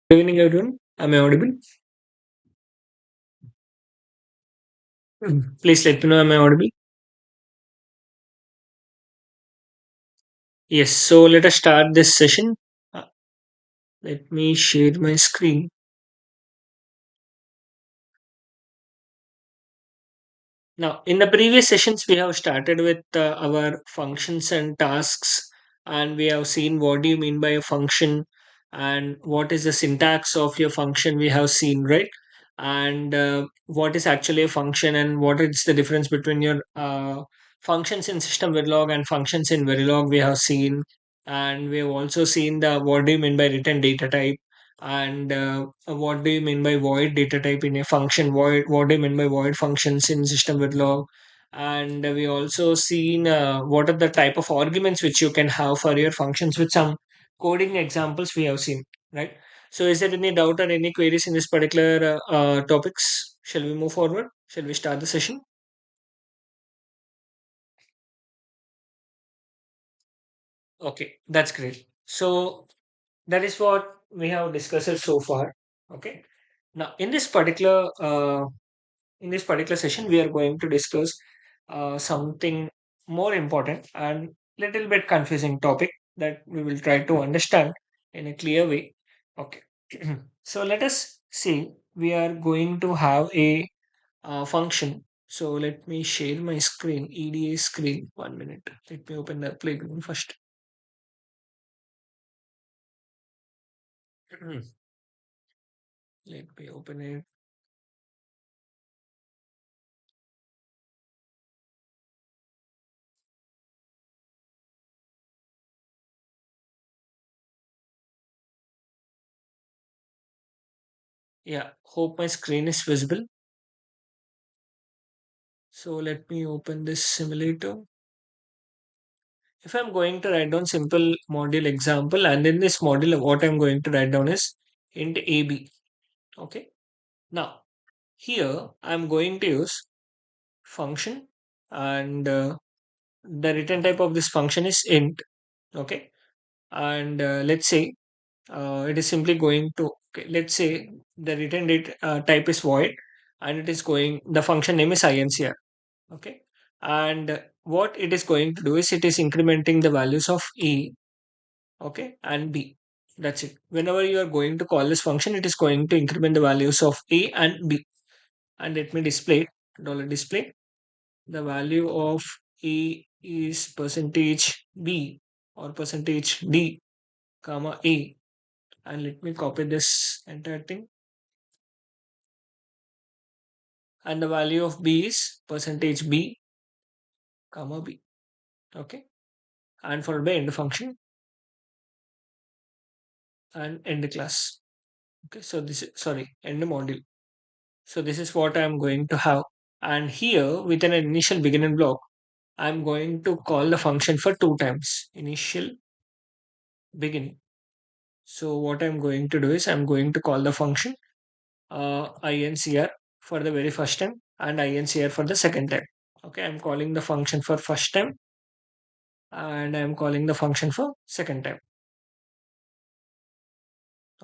Good evening, everyone. Am I audible? Please let me know. Am I audible? Yes. So let us start this session. Let me share my screen. Now, in the previous sessions, we have started with our functions and tasks, and we have seen what do you mean by a function and what is the syntax of your function. We have seen, right? And what is actually a function and what is the difference between your functions in SystemVerilog and functions in Verilog. We have seen, and we have also seen the what do you mean by return data type and what do you mean by void data type in a function, void what do you mean by void functions in system with log, and we also seen what are the type of arguments which you can have for your functions with some coding examples we have seen, right? So is there any doubt or any queries in this particular topics? Shall we move forward? Shall we start the session? Okay, that's great. So that is what we have discussed so far. Okay, now in this particular session, we are going to discuss something more important and little bit confusing topic that we will try to understand in a clear way. Okay. So let us see. We are going to have a function. So let me share my screen, EDA screen. 1 minute. Let me open the playground first. Let me open it. Yeah, hope my screen is visible. So let me open this simulator. If I'm going to write down simple module example, and in this module, what I'm going to write down is int AB. Okay. Now, here I'm going to use function, and the return type of this function is int. Okay. And let's say it is simply going to, okay, let's say the return date type is void, and it is going, the function name is incr. Okay. And what it is going to do is it is incrementing the values of a, okay, and b. That's it. Whenever you are going to call this function, it is going to increment the values of a and b. And let me display it. Dollar display. The value of a is percentage b or percentage d comma a. And let me copy this entire thing. And the value of b is percentage b comma b. Okay. And for the end function and end class. Okay. So this is, sorry, end module. So this is what I'm going to have. And here with an initial beginning block, I'm going to call the function for two times. Initial begin. So what I'm going to do is I'm going to call the function incr for the very first time and incr for the second time. Okay, I'm calling the function for first time and I'm calling the function for second time.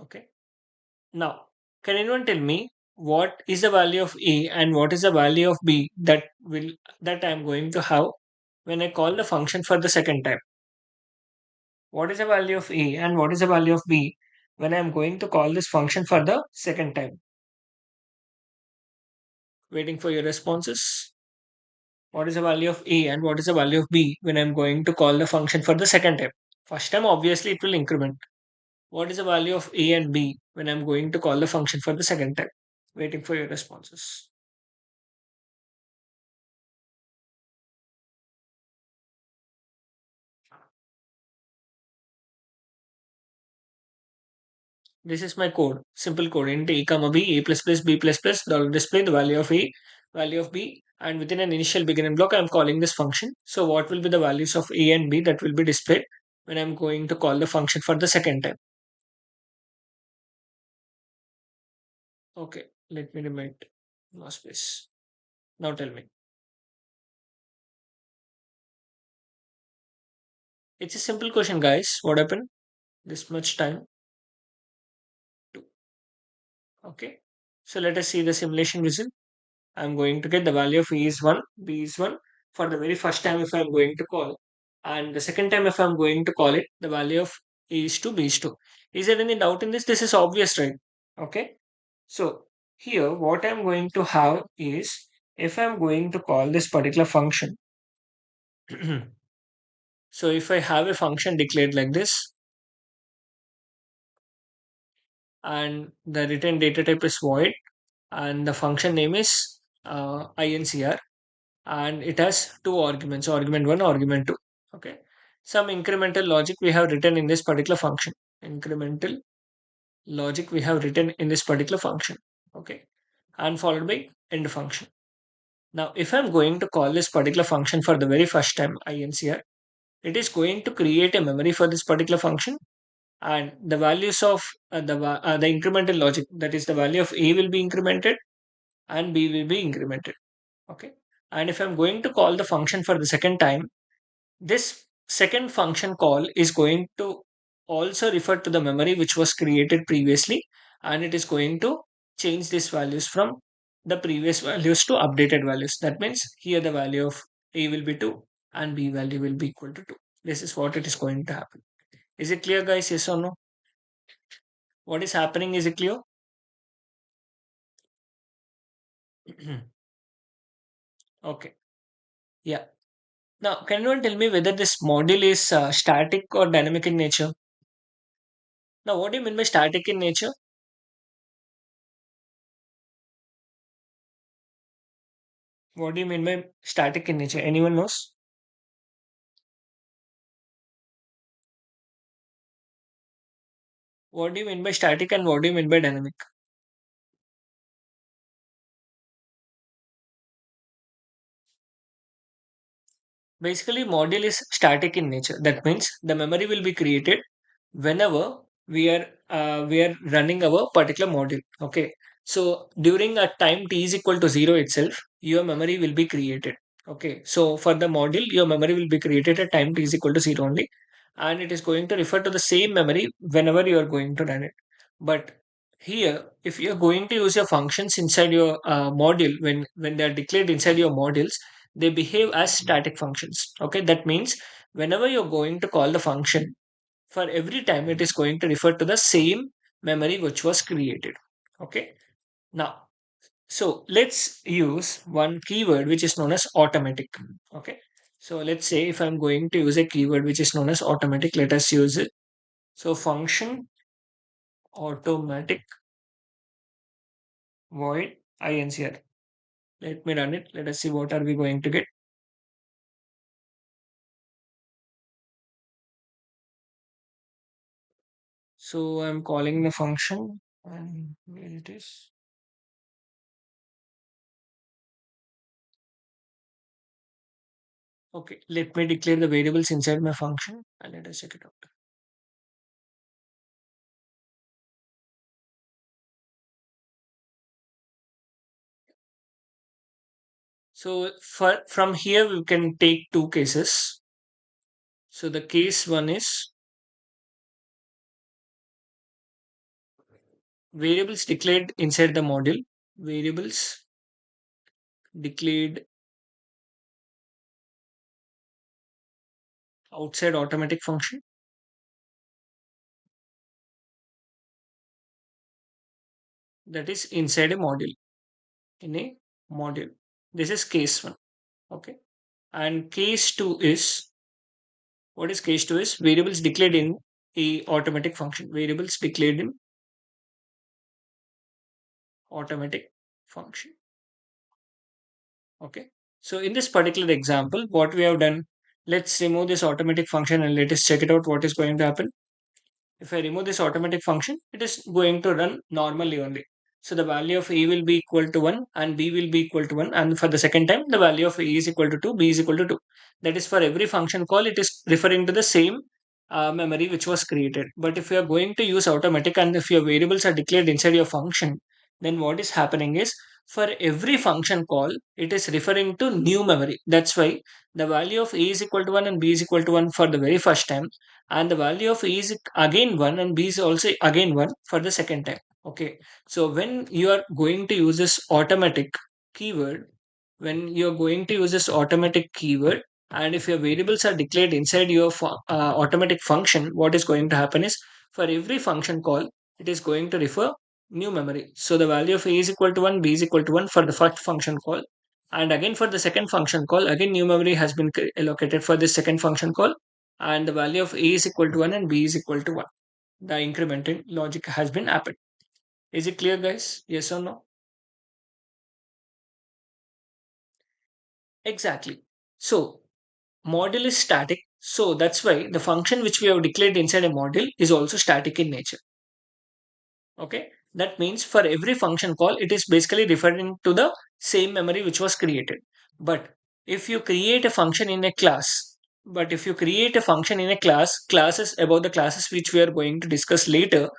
Okay. Now, can anyone tell me what is the value of a and what is the value of b that I'm going to have when I call the function for the second time? What is the value of a and what is the value of b when I'm going to call this function for the second time? Waiting for your responses. What is the value of a and what is the value of b when I'm going to call the function for the second time? First time, obviously, it will increment. What is the value of a and b when I'm going to call the function for the second time? Waiting for your responses. This is my code, simple code, int a comma b, a plus plus b plus plus, dollar display the value of a, value of b, and within an initial beginning block, I'm calling this function. So what will be the values of a and b that will be displayed when I'm going to call the function for the second time? Okay, let me remind. No space. Now tell me. It's a simple question, guys. What happened? This much time. Okay. So let us see the simulation result. I'm going to get the value of A is 1, B is 1 for the very first time if I'm going to call. And the second time if I'm going to call it, the value of A is 2, B is 2. Is there any doubt in this? This is obvious, right? Okay. So here what I'm going to have is, if I'm going to call this particular function, so if I have a function declared like this and the return data type is void and the function name is incr, and it has two arguments, argument 1, argument 2. Okay. Some incremental logic we have written in this particular function. Incremental logic we have written in this particular function. Okay. And followed by end function. Now, if I'm going to call this particular function for the very first time, incr, it is going to create a memory for this particular function, and the values of the incremental logic, that is the value of a will be incremented and b will be incremented. Okay. And if I'm going to call the function for the second time, this second function call is going to also refer to the memory which was created previously, and it is going to change these values from the previous values to updated values. That means here the value of a will be 2 and b value will be equal to 2. This is what it is going to happen. Is it clear, guys? Yes or no? What is happening? Is it clear? Okay. Yeah. Now, can anyone tell me whether this module is static or dynamic in nature? Now, what do you mean by static in nature? What do you mean by static in nature? Anyone knows? What do you mean by static and what do you mean by dynamic? Basically, module is static in nature. That means the memory will be created whenever we are running our particular module. Okay. So during a time t is equal to 0 itself, your memory will be created. Okay. So for the module, your memory will be created at time t is equal to 0 only. And it is going to refer to the same memory whenever you are going to run it. But here, if you're going to use your functions inside your module, when they are declared inside your modules, they behave as static functions. Okay. That means whenever you're going to call the function, for every time it is going to refer to the same memory which was created. Okay. Now, so let's use one keyword which is known as automatic. Okay. So let's say if I'm going to use a keyword which is known as automatic, let us use it. So function automatic void incr. Let me run it. Let us see what are we going to get. So I'm calling the function and where it is. Okay, let me declare the variables inside my function and let us check it out. So from here we can take two cases. So the case one is variables declared inside the module, variables declared outside automatic function, that is inside a module, in a module. This is case one. Okay. And case two is, what is case two is variables declared in a automatic function, variables declared in automatic function. Okay. So in this particular example, what we have done, let's remove this automatic function and let us check it out what is going to happen. If I remove this automatic function, it is going to run normally only. So the value of a will be equal to 1 and b will be equal to 1. And for the second time, the value of a is equal to 2, b is equal to 2. That is for every function call, it is referring to the same memory which was created. But if you are going to use automatic and if your variables are declared inside your function, then what is happening is for every function call, it is referring to new memory. That's why the value of a is equal to 1 and b is equal to 1 for the very first time, and the value of a is again 1 and b is also again 1 for the second time. Okay, so when you are going to use this automatic keyword, when you're going to use this automatic keyword, and if your variables are declared inside your automatic function, what is going to happen is for every function call, it is going to refer new memory. So the value of a is equal to 1, b is equal to 1 for the first function call. And again for the second function call, again new memory has been allocated for this second function call. And the value of a is equal to 1 and b is equal to 1. The incrementing logic has been happened. Is it clear, guys? Yes or no? Exactly. So model is static. So that's why the function which we have declared inside a model is also static in nature. Okay, that means for every function call, it is basically referring to the same memory which was created. But if you create a function in a class, classes about the classes which we are going to discuss later,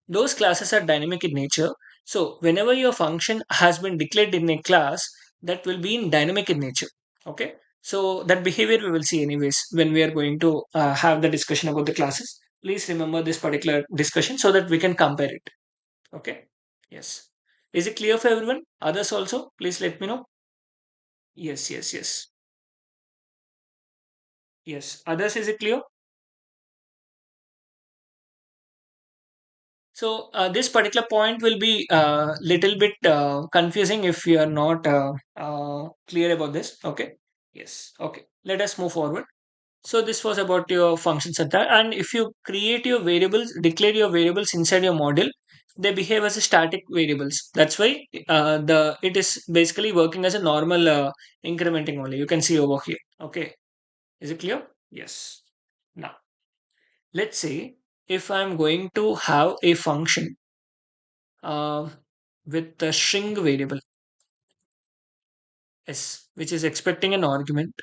those classes are dynamic in nature. So whenever your function has been declared in a class, that will be in dynamic in nature. Okay, so that behavior we will see anyways when we are going to have the discussion about the classes. Please remember this particular discussion so that we can compare it. Okay. Yes. Is it clear for everyone? Others also? Please let me know. Yes, yes, yes. Yes. Others, is it clear? So this particular point will be a little bit confusing if you are not clear about this. Okay. Yes. Okay. Let us move forward. So this was about your functions at that. And if you create your variables, declare your variables inside your model, they behave as a static variables. That's why the it is basically working as a normal incrementing only. You can see over here. Okay, is it clear? Yes. Now let's say if I'm going to have a function uh, with the string variable s, which is expecting an argument.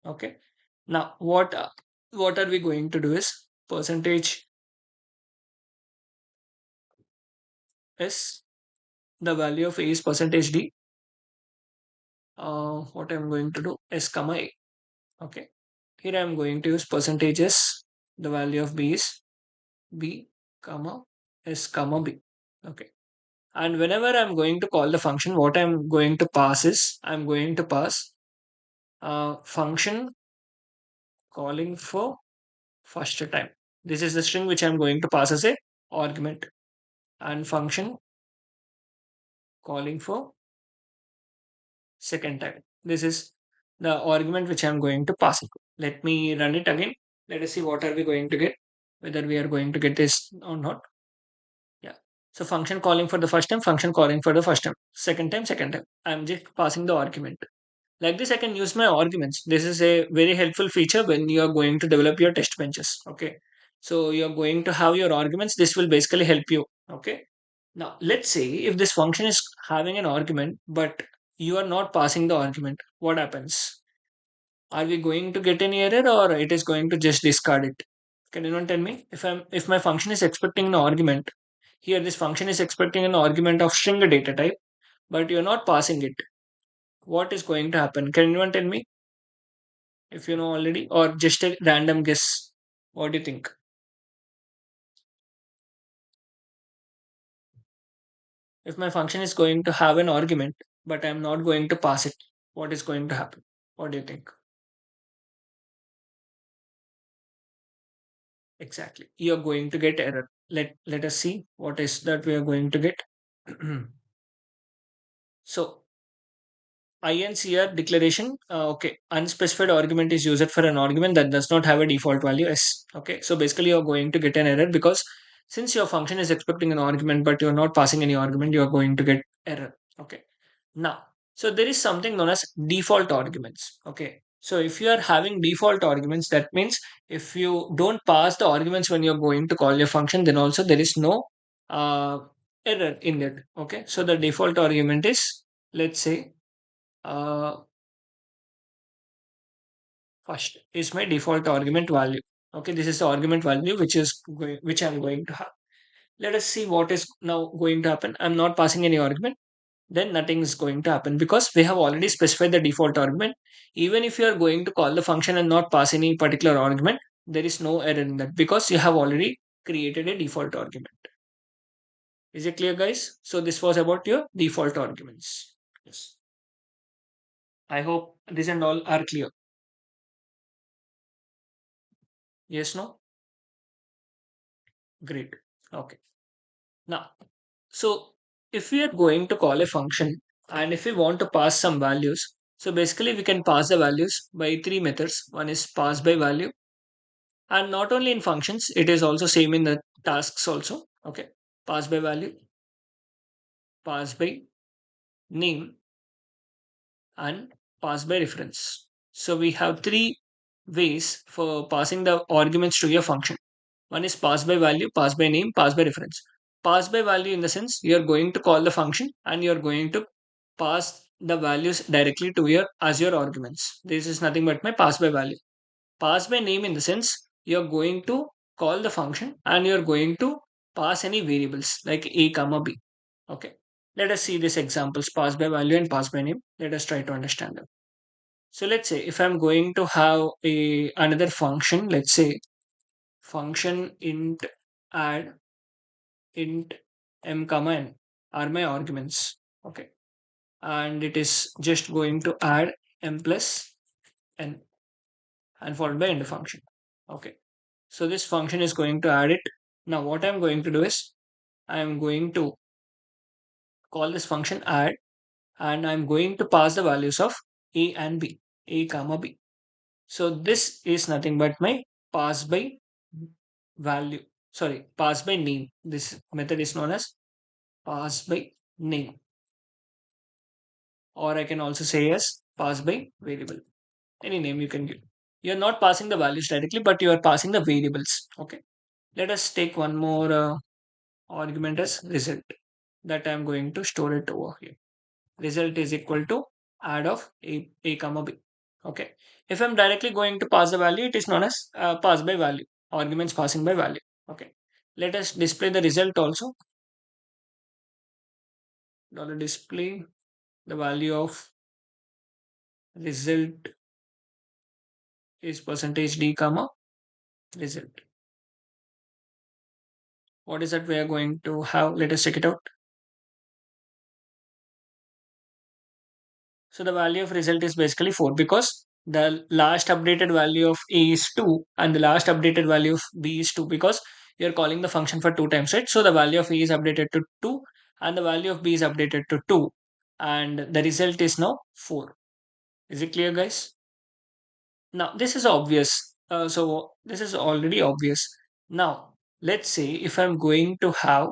Okay. Now what are we going to do is percentage s, the value of a is percentage d. What I'm going to do s comma a. Okay, here I'm going to use percentages. The value of b is b comma s comma b. Okay, and whenever I'm going to call the function, what I'm going to pass is I'm going to pass function calling for first time. This is the string which I'm going to pass as a argument, and function calling for second time. This is the argument which I'm going to pass it. Let me run it again. Let us see what are we going to get, whether we are going to get this or not. Yeah. So function calling for the first time, function calling for the first time, second time, second time. I'm just passing the argument. Like this, I can use my arguments. This is a very helpful feature when you are going to develop your test benches. Okay. So you're going to have your arguments. This will basically help you. Okay. Now, let's say if this function is having an argument, but you are not passing the argument, what happens? Are we going to get any error or it is going to just discard it? Can anyone tell me? If my function is expecting an argument, here this function is expecting an argument of string data type, but you're not passing it. What is going to happen? Can anyone tell me if you know already, or just a random guess? What do you think? If my function is going to have an argument, but I'm not going to pass it, what is going to happen? What do you think? Exactly. You're going to get error. Let us see what is that we are going to get. So INCR declaration, okay, unspecified argument is used for an argument that does not have a default value s. Okay, so basically you're going to get an error because since your function is expecting an argument but you're not passing any argument, you're going to get error. Okay, now so there is something known as default arguments. Okay, so if you are having default arguments, that means if you don't pass the arguments when you're going to call your function, then also there is no uh, error in it. Okay, so the default argument is, let's say, uh, first is my default argument value. Okay, this is the argument value which I'm going to have. Let us see what is now going to happen. I'm not passing any argument, then nothing is going to happen because we have already specified the default argument. Even if you are going to call the function and not pass any particular argument, there is no error in that because you have already created a default argument. Is it clear, guys? So this was about your default arguments. Yes. I hope this and all are clear. Yes, no? Great. Okay. Now, so if we are going to call a function and if we want to pass some values, so basically we can pass the values by three methods. One is pass by value, and not only in functions, it is also same in the tasks also. Okay. Pass by value, pass by name, and pass by reference. So we have three ways for passing the arguments to your function. One is pass by value, pass by name, pass by reference. Pass by value in the sense you are going to call the function and you are going to pass the values directly to your as your arguments. This is nothing but my pass by value. Pass by name in the sense you are going to call the function and you are going to pass any variables like a comma b. Okay. Let us see these examples, pass by value and pass by name. Let us try to understand them. So let's say if I'm going to have a another function, let's say function int add int m comma n are my arguments. Okay. And it is just going to add m plus n and followed by end function. Okay. So this function is going to add it. Now what I'm going to do is I'm going to call this function add and I'm going to pass the values of a and b, a comma b. So this is nothing but my pass by value. Sorry, pass by name. This method is known as pass by name, or I can also say as pass by variable. Any name you can give. You're not passing the values directly, but you are passing the variables. Okay. Let us take one more argument as result that I'm going to store it over here. Result is equal to add of a comma b. Okay. If I'm directly going to pass the value, it is known as pass by value. Arguments passing by value. Okay. Let us display the result also. Dollar display the value of result is percentage d comma result. What is that we are going to have? Let us check it out. So the value of result is basically 4 because the last updated value of A is 2 and the last updated value of B is 2 because you're calling the function for 2 times, right? So the value of A is updated to 2 and the value of B is updated to 2 and the result is now 4. Is it clear, guys? Now this is obvious. So this is already obvious. Now let's say if I'm going to have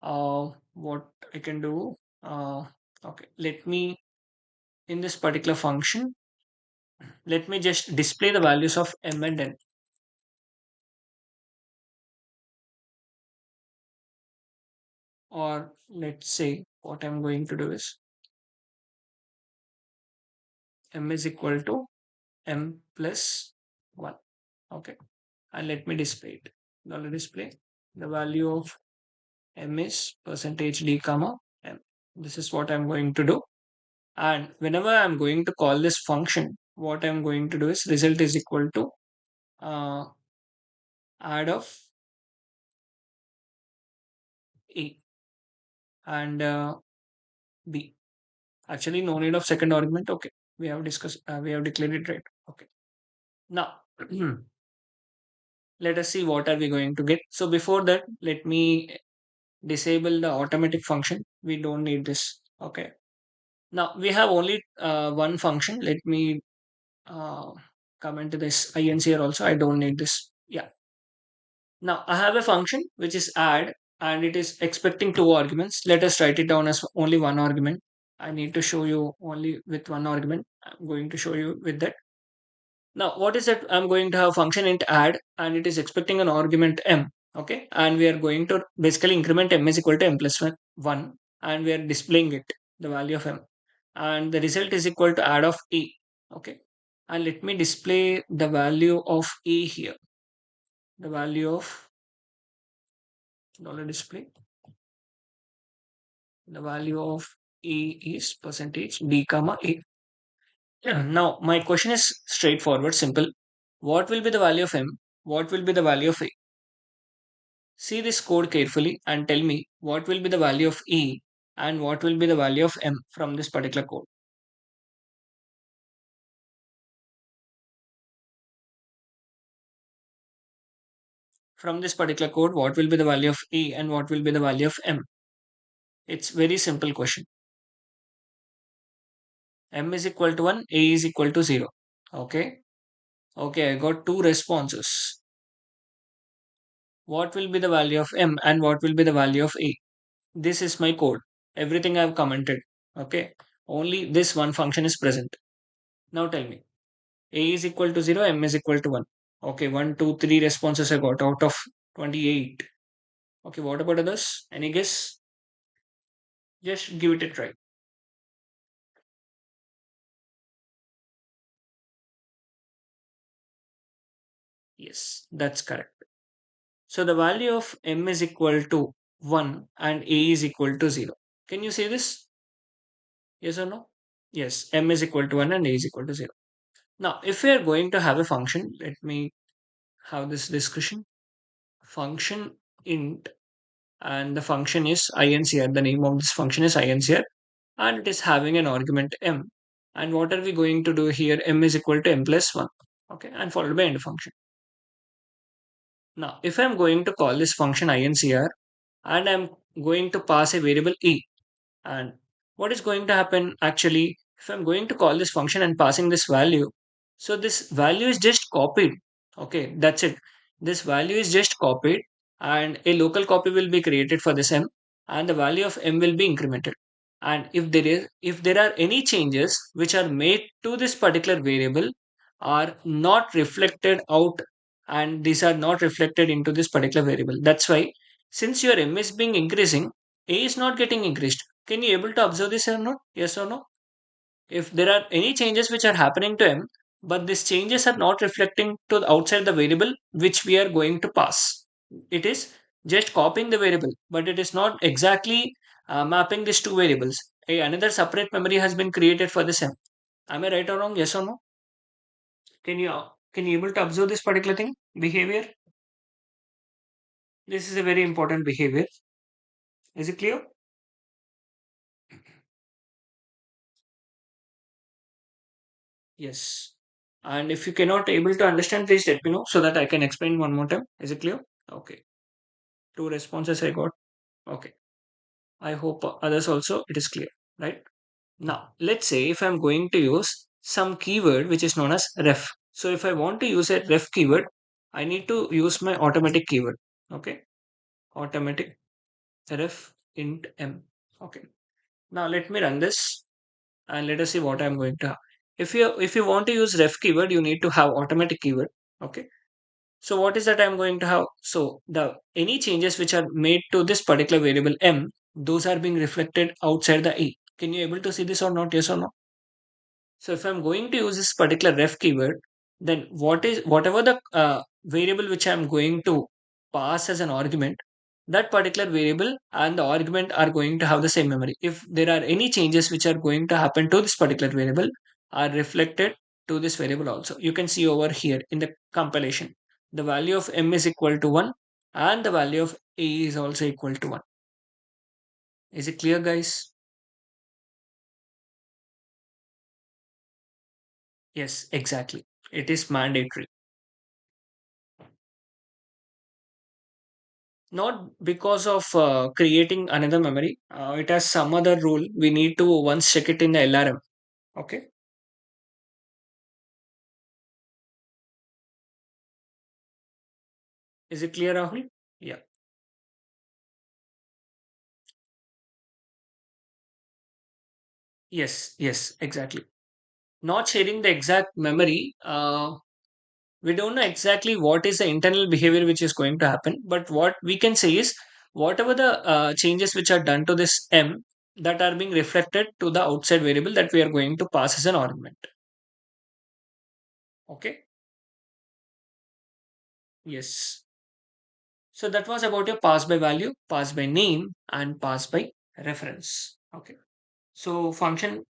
what I can do. Okay, let me in this particular function let me just display the values of m and n, or let's say what I'm going to do is m is equal to m plus 1. Okay, and let me display it. Now let display the value of m is percentage d comma m. This is what I'm going to do, and whenever I'm going to call this function, what I'm going to do is result is equal to uh, add of a and b. Actually, no need of second argument. Okay, we have discussed, we have declared it, right? Okay. Now, let us see what are we going to get. So before that, let me disable the automatic function. We don't need this. Okay. Now we have only one function. Let me comment to this inc here also. I don't need this. Yeah. Now I have a function which is add and it is expecting two arguments. Let us write it down as only one argument. I need to show you only with one argument. I'm going to show you with that. Now, what is that? I'm going to have function int add and it is expecting an argument m. Okay. And we are going to basically increment m is equal to m plus 1 and we are displaying it, the value of m. And the result is equal to add of a. Okay. And let me display the value of a here. The value of dollar display. The value of A is percentage B comma A. Yeah, now my question is straightforward, simple. What will be the value of M? What will be the value of A? See this code carefully and tell me what will be the value of E and what will be the value of M from this particular code. From this particular code, what will be the value of E and what will be the value of M? It's very simple question. M is equal to 1, A is equal to 0. Okay. Okay, I got two responses. What will be the value of M and what will be the value of A? This is my code. Everything I've commented. Okay. Only this one function is present. Now tell me. A is equal to 0, M is equal to 1. Okay, 1, 2, 3 responses I got out of 28. Okay, what about others? Any guess? Just give it a try. Yes, that's correct. So the value of M is equal to 1 and A is equal to 0. Can you say this? Yes or no? Yes, M is equal to 1 and A is equal to 0. Now, if we are going to have a function, let me have this discussion. Function int, and the function is incr. The name of this function is incr, and it is having an argument m. And what are we going to do here? M is equal to m plus 1. Okay, and followed by end function. Now, if I'm going to call this function incr and I'm going to pass a variable e, and what is going to happen actually, if I'm going to call this function and passing this value, so this value is just copied. Okay, that's it. This value is just copied, and a local copy will be created for this m, and the value of m will be incremented. And if there are any changes which are made to this particular variable are not reflected out, and these are not reflected into this particular variable. That's why since your m is being increasing, a is not getting increased. Can you able to observe this or not? Yes or no? If there are any changes which are happening to m, but these changes are not reflecting to the outside the variable which we are going to pass. It is just copying the variable, but it is not exactly mapping these two variables. Another separate memory has been created for this m. Am I right or wrong? Yes or no? Can you able to observe this particular thing behavior? This is a very important behavior. Is it clear? Yes. And if you cannot able to understand, please let me know so that I can explain one more time. Is it clear? Okay. Two responses I got. Okay. I hope others also it is clear, right? Now, let's say if I'm going to use some keyword which is known as ref. So if I want to use a ref keyword, I need to use my automatic keyword. Okay. Automatic ref int m. Okay. Now let me run this and let us see what I'm going to have. If you want to use ref keyword, you need to have automatic keyword. Okay. So what is that I'm going to have? So the any changes which are made to this particular variable m, those are being reflected outside the a. Can you able to see this or not? Yes or no? So if I'm going to use this particular ref keyword, then whatever the variable which I'm going to pass as an argument, that particular variable and the argument are going to have the same memory. If there are any changes which are going to happen to this particular variable are reflected to this variable also. You can see over here in the compilation, the value of m is equal to 1 and the value of a is also equal to 1. Is it clear, guys? Yes, exactly. It is mandatory. Not because of creating another memory. It has some other rule. We need to once check it in the LRM. Okay. Is it clear, Rahul? Yeah. Yes. Yes. Exactly. Not sharing the exact memory. We don't know exactly what is the internal behavior which is going to happen. But what we can say is whatever the changes which are done to this M that are being reflected to the outside variable that we are going to pass as an argument. Okay. Yes. So that was about your pass by value, pass by name, and pass by reference. Okay. So function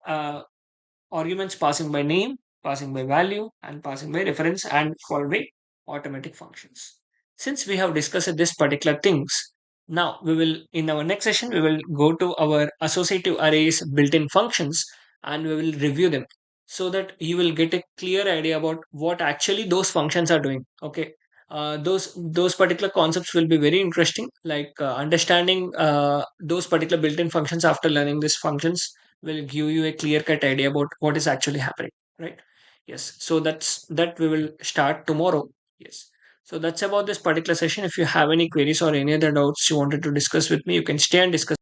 arguments passing by name, passing by value, and passing by reference, and followed by automatic functions. Since we have discussed this particular things, now we will, in our next session, we will go to our associative arrays built-in functions and we will review them so that you will get a clear idea about what actually those functions are doing. Okay. Those particular concepts will be very interesting, like understanding those particular built-in functions after learning these functions will give you a clear cut idea about what is actually happening, right? Yes, so that we will start tomorrow. Yes, so that's about this particular session. If you have any queries or any other doubts you wanted to discuss with me, you can stay and discuss.